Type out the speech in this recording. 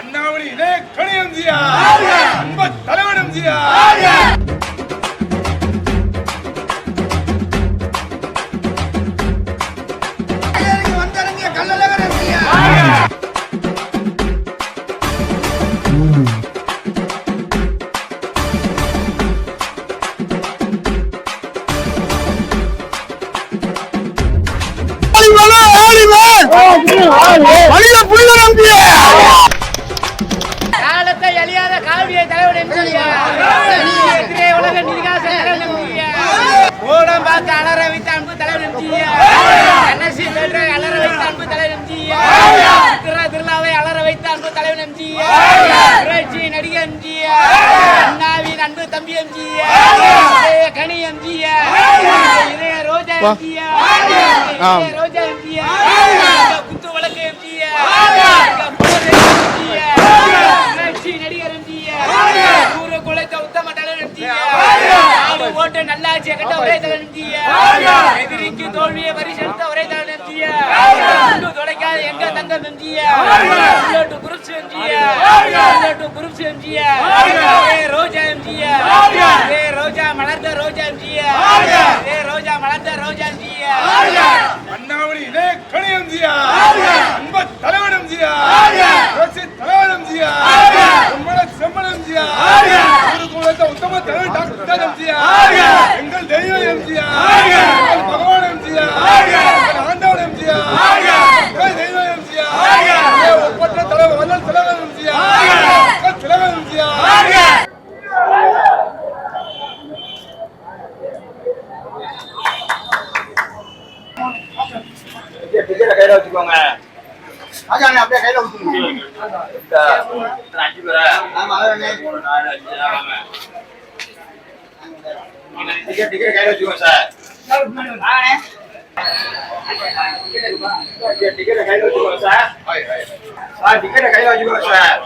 அண்ணாமலை இதே கணி எம்ஜிஆர், அன்பு தலைவன் எம்ஜிஆர். காலத்தை அழியாத காவிய தலைவன் எம்ஜிஆர், உலக நீதிகாச தலைவன் எம்ஜிஆர், ஓடம் பார்த்து அலற வைத்த அன்பு தலைவன் எம்ஜிஆர், NSC தேட்டரை அலற வைத்த அன்பு தலைவன் எம்ஜிஆர், திருவிழாவை அலற வைத்த அன்பு தலைவன் எம்ஜிஆர், புரட்சி நடிகர் எம்ஜிஆர், அண்ணாவின் அன்பு தம்பி எம்ஜிஆர், கனி எம்ஜிஆர், இதய ரோஜா எம்ஜிஆர், ரோஜா எம்ஜிஆர், குத்து வழக்கு எம்ஜிஆர், நடிகர் எம்ஜிஆர், ஊரு குலைத்த உத்தம தலைவர் எம்ஜிஆர், ஓட்டு நல்லாட்சியை கட்ட ஒரே தலைவர் எம்ஜிஆர், எதிரிக்கு தோல்வியை பரிசெடுத்த ஒரே தலைவர் எம்ஜிஆர், தொலைக்காத எங்க தங்கம் எம்ஜிஆர், குரூப்ஸ் எம்ஜிஆர், குரூப்ஸ் எம்ஜிஆர், ரோஜா எம்ஜிஆர், ரோஜா மலர்ந்த ரோஜா எம்ஜிஆர், ரோஜா மலர்ந்த ரோஜா எம்ஜிஆர். அண்ணாமலை இதே கணி எம்ஜிஆர், அன்பு தலைவன் எம்ஜிஆர், புரட்சி தலைவன் எம்ஜிஆர், செம்மன் எம்ஜிஆர், உத்தம தலைவர் டாக்டர் எம்ஜிஆர், எங்கள் தெய்வம் எம்ஜிஆர், எங்கள் பகவான் எம்ஜிஆர், எங்கள் ஆண்டவன் எம்ஜிஆர், எங்கள் தெய்வம் எம்ஜிஆர், ஒப்பற்ற தலைவர் வல்லல் தலைவர் எம்ஜிஆர், தலைவர் எம்ஜிஆர். கையில வச்சுக்கோங்க. அப்படியே கையில வச்சுக்கோங்க. டிக்கெட் கையில வச்சுக்கோங்க சார். டிக்கெட் கையில வச்சுக்கோங்க சார். டிக்கெட் கையில வச்சுக்கோங்க சார்.